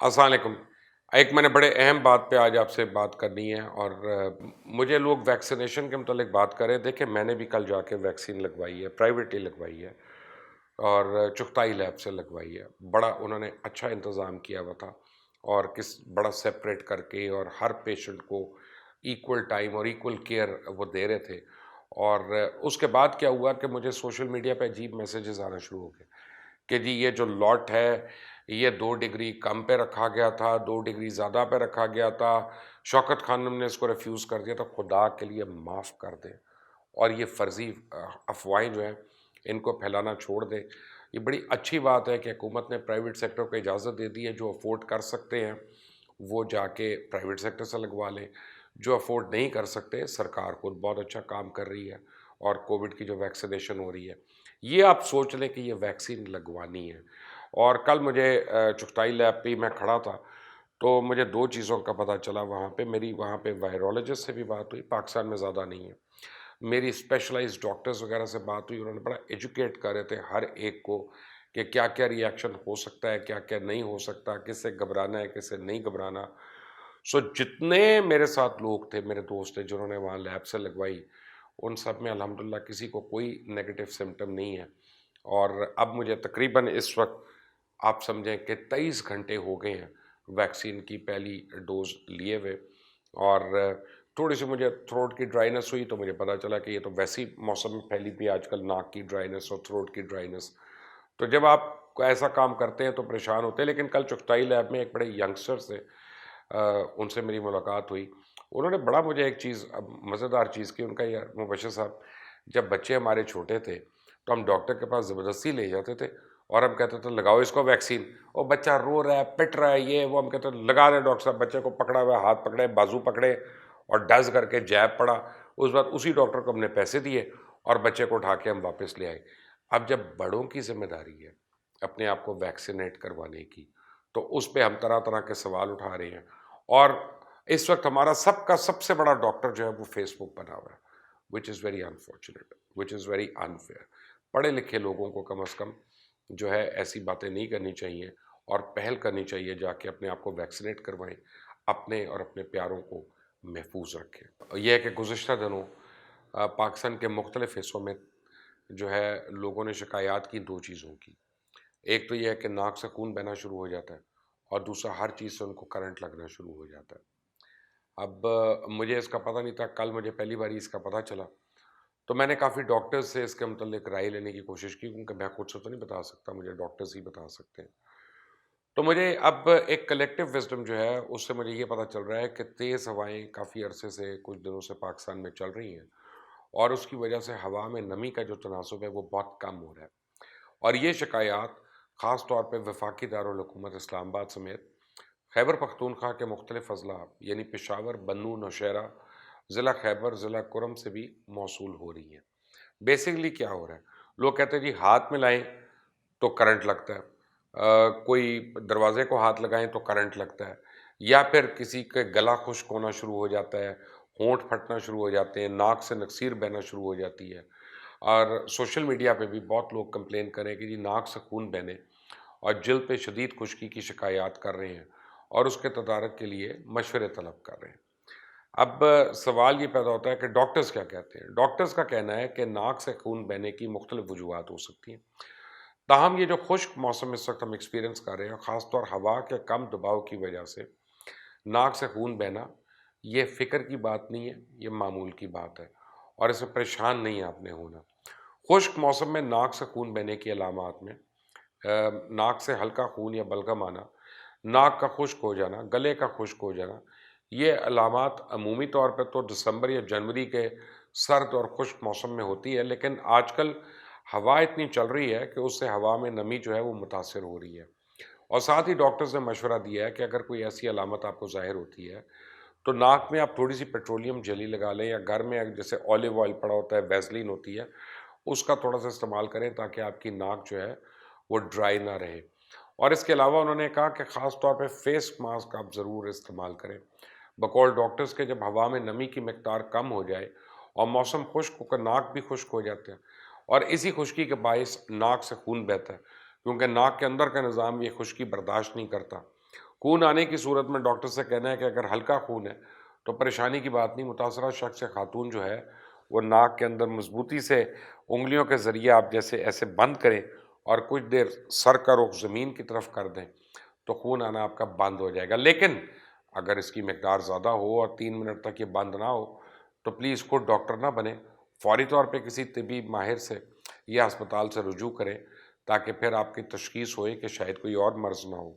السلام علیکم۔ ایک میں نے بڑے اہم بات پہ آج آپ سے بات کرنی ہے، اور مجھے لوگ ویکسینیشن کے متعلق بات کریں۔ دیکھیں، میں نے بھی کل جا کے ویکسین لگوائی ہے، پرائیویٹلی لگوائی ہے، اور چغتائی لیب سے لگوائی ہے۔ بڑا انہوں نے اچھا انتظام کیا ہوا تھا، اور بڑا سیپریٹ کر کے، اور ہر پیشنٹ کو ایکول ٹائم اور ایکول کیئر وہ دے رہے تھے۔ اور اس کے بعد کیا ہوا کہ مجھے سوشل میڈیا پہ عجیب میسیجز آنا شروع ہو گئے کہ جی یہ جو لاٹ ہے یہ 2 ڈگری کم پہ رکھا گیا تھا، 2 ڈگری زیادہ پہ رکھا گیا تھا، شوکت خانم نے اس کو ریفیوز کر دیا، تو خدا کے لیے معاف کر دیں، اور یہ فرضی افواہیں جو ہیں ان کو پھیلانا چھوڑ دیں۔ یہ بڑی اچھی بات ہے کہ حکومت نے پرائیویٹ سیکٹر کو اجازت دے دی ہے، جو افورڈ کر سکتے ہیں وہ جا کے پرائیویٹ سیکٹر سے لگوا لیں، جو افورڈ نہیں کر سکتے سرکار خود بہت اچھا کام کر رہی ہے، اور کووڈ کی جو ویکسینیشن ہو رہی ہے، یہ آپ سوچ لیں کہ یہ ویکسین لگوانی ہے۔ اور کل مجھے چغتائی لیب پہ میں کھڑا تھا، تو مجھے 2 چیزوں کا پتہ چلا وہاں پہ۔ میری وہاں پہ وائرولوجسٹ سے بھی بات ہوئی، پاکستان میں زیادہ نہیں ہے، میری اسپیشلائز ڈاکٹرز وغیرہ سے بات ہوئی، انہوں نے بڑا ایجوکیٹ کر رہے تھے ہر ایک کو کہ کیا کیا ری ایکشن ہو سکتا ہے، کیا کیا نہیں ہو سکتا، کس سے گھبرانا ہے، کس سے نہیں گھبرانا۔ جتنے میرے ساتھ لوگ تھے، میرے دوست تھے جنہوں نے وہاں لیب سے لگوائی، ان سب میں الحمدللہ کسی کو کوئی نیگیٹو سمٹم نہیں ہے۔ اور اب مجھے تقریباً اس وقت آپ سمجھیں کہ 23 گھنٹے ہو گئے ہیں ویکسین کی پہلی ڈوز لیے ہوئے، اور تھوڑی سی مجھے تھروٹ کی ڈرائینس ہوئی، تو مجھے پتا چلا کہ یہ تو ویسی موسم میں پھیلی بھی آج کل، ناک کی ڈرائینس اور تھروٹ کی ڈرائینس۔ تو جب آپ ایسا کام کرتے ہیں تو پریشان ہوتے ہیں، لیکن کل چغتائی لیب میں ایک بڑے ینگسٹر سے ان سے میری ملاقات ہوئی۔ انہوں نے بڑا مجھے ایک چیز مزیدار چیز کی، ان کا یہ مبشر صاحب، جب بچے ہمارے چھوٹے تھے تو ہم ڈاکٹر کے پاس زبردستی لے جاتے تھے، اور ہم کہتے تھے لگاؤ اس کو ویکسین، اور بچہ رو رہا ہے، پٹ رہا ہے، یہ وہ، ہم کہتے ہیں لگا دیں ڈاکٹر صاحب۔ بچے کو پکڑا ہوا ہے، ہاتھ پکڑے، بازو پکڑے، اور ڈز کر کے جیب پڑا۔ اس بعد اسی ڈاکٹر کو ہم نے پیسے دیے، اور بچے کو اٹھا کے ہم واپس لے آئے۔ اب جب بڑوں کی ذمہ داری ہے اپنے آپ کو ویکسینیٹ کروانے کی، تو اس پہ ہم طرح طرح کے سوال اٹھا رہے ہیں۔ اور اس وقت ہمارا سب کا سب سے بڑا ڈاکٹر جو ہے وہ فیس بک بنا ہوا ہے، which is very unfortunate, which is very unfair. پڑھے لکھے لوگوں کو کم از کم جو ہے ایسی باتیں نہیں کرنی چاہیے، اور پہل کرنی چاہیے جا کے اپنے آپ کو ویکسینیٹ کروائیں، اپنے اور اپنے پیاروں کو محفوظ رکھیں۔ یہ ہے کہ گزشتہ دنوں پاکستان کے مختلف حصوں میں جو ہے لوگوں نے شکایات کی 2 چیزوں کی۔ ایک تو یہ ہے کہ ناک سے خون بہنا شروع ہو جاتا ہے، اور دوسرا ہر چیز سے ان کو کرنٹ لگنا شروع ہو جاتا ہے۔ اب مجھے اس کا پتہ نہیں تھا، کل مجھے پہلی باری اس کا پتہ چلا، تو میں نے کافی ڈاکٹرز سے اس کے متعلق رائے لینے کی کوشش کی، کیونکہ میں خود سے تو نہیں بتا سکتا، مجھے ڈاکٹرز ہی بتا سکتے ہیں۔ تو مجھے اب ایک کلیکٹیو وزڈم جو ہے اس سے مجھے یہ پتہ چل رہا ہے کہ تیز ہوائیں کافی عرصے سے، کچھ دنوں سے پاکستان میں چل رہی ہیں، اور اس کی وجہ سے ہوا میں نمی کا جو تناسب ہے وہ بہت کم ہو رہا ہے۔ اور یہ شکایات خاص طور پہ وفاقی دارالحکومت اسلام آباد سمیت خیبر پختونخوا کے مختلف اضلاع یعنی پشاور، بنوں، نوشہرہ، ضلع خیبر، ضلع کرم سے بھی موصول ہو رہی ہیں۔ بیسیکلی کیا ہو رہا ہے، لوگ کہتے ہیں جی ہاتھ میں لائیں تو کرنٹ لگتا ہے، کوئی دروازے کو ہاتھ لگائیں تو کرنٹ لگتا ہے، یا پھر کسی کے گلا خشک ہونا شروع ہو جاتا ہے، ہونٹ پھٹنا شروع ہو جاتے ہیں، ناک سے نکسیر بہنا شروع ہو جاتی ہے۔ اور سوشل میڈیا پہ بھی بہت لوگ کمپلین کریں کہ جی ناک سے خون بہنے اور جلد پہ شدید خشکی کی شکایات کر رہے ہیں، اور اس کے تدارک کے لیے مشورے طلب کر رہے ہیں۔ اب سوال یہ پیدا ہوتا ہے کہ ڈاکٹرز کیا کہتے ہیں۔ ڈاکٹرز کا کہنا ہے کہ ناک سے خون بہنے کی مختلف وجوہات ہو سکتی ہیں، تاہم یہ جو خشک موسم اس وقت ہم ایکسپیرینس کر رہے ہیں، خاص طور ہوا کے کم دباؤ کی وجہ سے ناک سے خون بہنا، یہ فکر کی بات نہیں ہے، یہ معمول کی بات ہے، اور اس میں پریشان نہیں آپ نے ہونا۔ خشک موسم میں ناک سے خون بہنے کی علامات میں ناک سے ہلکا خون یا بلغم آنا، ناک کا خشک ہو جانا، گلے کا خشک ہو جانا، یہ علامات عمومی طور پہ تو دسمبر یا جنوری کے سرد اور خشک موسم میں ہوتی ہے، لیکن آج کل ہوا اتنی چل رہی ہے کہ اس سے ہوا میں نمی جو ہے وہ متاثر ہو رہی ہے۔ اور ساتھ ہی ڈاکٹرز نے مشورہ دیا ہے کہ اگر کوئی ایسی علامت آپ کو ظاہر ہوتی ہے تو ناک میں آپ تھوڑی سی پیٹرولیم جیلی لگا لیں، یا گھر میں جیسے اولیو آئل پڑا ہوتا ہے، ویزلین ہوتی ہے، اس کا تھوڑا سا استعمال کریں تاکہ آپ کی ناک جو ہے وہ ڈرائی نہ رہے۔ اور اس کے علاوہ انہوں نے کہا کہ خاص طور پہ فیس ماسک آپ ضرور استعمال کریں، بقول ڈاکٹرز کے جب ہوا میں نمی کی مقدار کم ہو جائے اور موسم خشک ہو کر ناک بھی خشک ہو جاتے ہیں، اور اسی خشکی کے باعث ناک سے خون بہتا ہے، کیونکہ ناک کے اندر کا نظام یہ خشکی برداشت نہیں کرتا، خون آنے کی صورت میں ڈاکٹر سے کہنا ہے کہ اگر ہلکا خون ہے تو پریشانی کی بات نہیں، متاثرہ شخص یا خاتون جو ہے وہ ناک کے اندر مضبوطی سے انگلیوں کے ذریعے آپ جیسے ایسے بند کریں اور کچھ دیر سر کا رخ زمین کی طرف کر دیں تو خون آنا آپ کا بند ہو جائے گا. لیکن اگر اس کی مقدار زیادہ ہو اور 3 منٹ تک یہ بند نہ ہو تو پلیز خود ڈاکٹر نہ بنے، فوری طور پہ کسی طبی ماہر سے یا اسپتال سے رجوع کریں تاکہ پھر آپ کی تشخیص ہوئے کہ شاید کوئی اور مرض نہ ہو.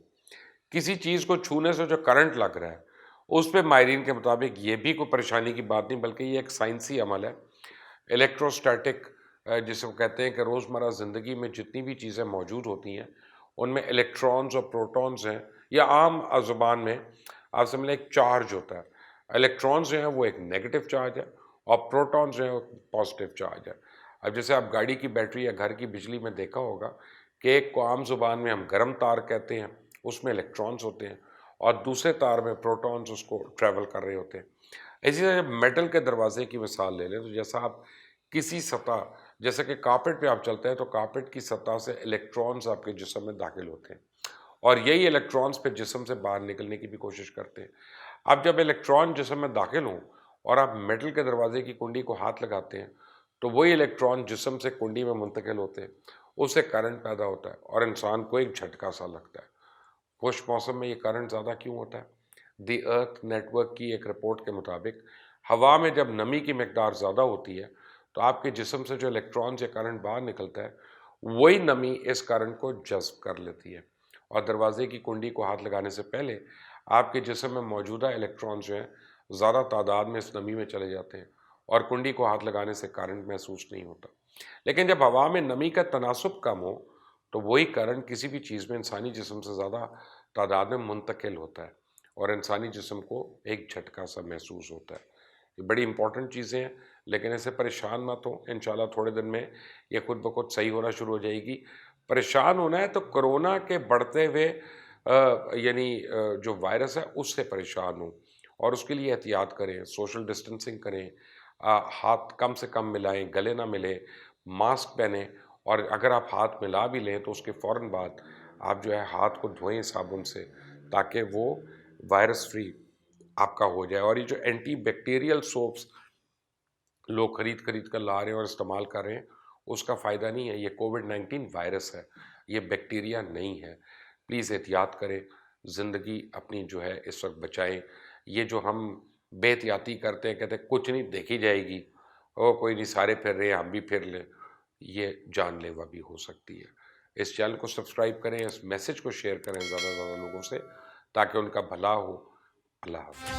کسی چیز کو چھونے سے جو کرنٹ لگ رہا ہے اس پہ ماہرین کے مطابق یہ بھی کوئی پریشانی کی بات نہیں، بلکہ یہ ایک سائنسی عمل ہے. الیکٹروسٹیٹک جسے وہ کہتے ہیں کہ روزمرہ زندگی میں جتنی بھی چیزیں موجود ہوتی ہیں ان میں الیکٹرانز اور پروٹونز ہیں، یا عام زبان میں آپ سمجھ لیں ایک چارج ہوتا ہے. الیکٹرانز جو ہیں وہ ایک نیگیٹو چارج ہے اور پروٹونز جو ہیں وہ پازیٹیو چارج ہے. اب جیسے آپ گاڑی کی بیٹری یا گھر کی بجلی میں دیکھا ہوگا کہ ایک کو عام زبان میں ہم گرم تار کہتے ہیں، اس میں الیکٹرانز ہوتے ہیں، اور دوسرے تار میں پروٹونز اس کو ٹریول کر رہے ہوتے ہیں. اسی طرح جب میٹل کے دروازے کی مثال لے لیں تو جیسا آپ کسی سطح جیسے کہ کارپیٹ پہ آپ چلتے ہیں تو کارپیٹ کی سطح سے الیکٹرانز آپ کے جسم میں داخل ہوتے ہیں اور یہی الیکٹرانز پہ جسم سے باہر نکلنے کی بھی کوشش کرتے ہیں. اب جب الیکٹران جسم میں داخل ہوں اور آپ میٹل کے دروازے کی کنڈی کو ہاتھ لگاتے ہیں تو وہی الیکٹران جسم سے کنڈی میں منتقل ہوتے ہیں، اس سے کرنٹ پیدا ہوتا ہے اور انسان کو ایک جھٹکا سا لگتا ہے. خشک موسم میں یہ کرنٹ زیادہ کیوں ہوتا ہے؟ دی ارتھ نیٹ ورک کی ایک رپورٹ کے مطابق ہوا میں جب نمی کی مقدار زیادہ ہوتی ہے تو آپ کے جسم سے جو الیکٹرانز یا کرنٹ باہر نکلتا ہے وہی نمی اس کرنٹ کو جذب کر لیتی ہے، اور دروازے کی کنڈی کو ہاتھ لگانے سے پہلے آپ کے جسم میں موجودہ الیکٹرانز جو ہیں زیادہ تعداد میں اس نمی میں چلے جاتے ہیں اور کنڈی کو ہاتھ لگانے سے کرنٹ محسوس نہیں ہوتا. لیکن جب ہوا میں نمی کا تناسب کم ہو تو وہی کرنٹ کسی بھی چیز میں انسانی جسم سے زیادہ تعداد میں منتقل ہوتا ہے اور انسانی جسم کو ایک جھٹکا سا محسوس ہوتا ہے. یہ بڑی امپورٹنٹ چیزیں ہیں، لیکن ایسے پریشان مت ہوں، انشاءاللہ تھوڑے دن میں یہ خود بخود صحیح ہونا شروع ہو جائے گی. پریشان ہونا ہے تو کرونا کے بڑھتے ہوئے جو وائرس ہے اس سے پریشان ہوں، اور اس کے لیے احتیاط کریں، سوشل ڈسٹنسنگ کریں، ہاتھ کم سے کم ملائیں، گلے نہ ملیں، ماسک پہنیں، اور اگر آپ ہاتھ ملا بھی لیں تو اس کے فوراً بعد آپ جو ہے ہاتھ کو دھوئیں صابن سے تاکہ وہ وائرس فری آپ کا ہو جائے. اور یہ جو اینٹی بیکٹیریل سوپس لوگ خرید کر لا رہے ہیں اور استعمال کر رہے ہیں اس کا فائدہ نہیں ہے. یہ کووڈ-19 وائرس ہے، یہ بیکٹیریا نہیں ہے. پلیز احتیاط کریں، زندگی اپنی جو ہے اس وقت بچائیں. یہ جو ہم بے احتیاطی کرتے ہیں، کہتے ہیں کچھ نہیں دیکھی جائے گی، او کوئی نہیں سارے پھر رہے ہیں ہم بھی پھر لیں، یہ جان لیوا بھی ہو سکتی ہے. اس چینل کو سبسکرائب کریں، اس میسج کو شیئر کریں زیادہ سے زیادہ لوگوں سے تاکہ ان کا بھلا ہو. اللہ حافظ.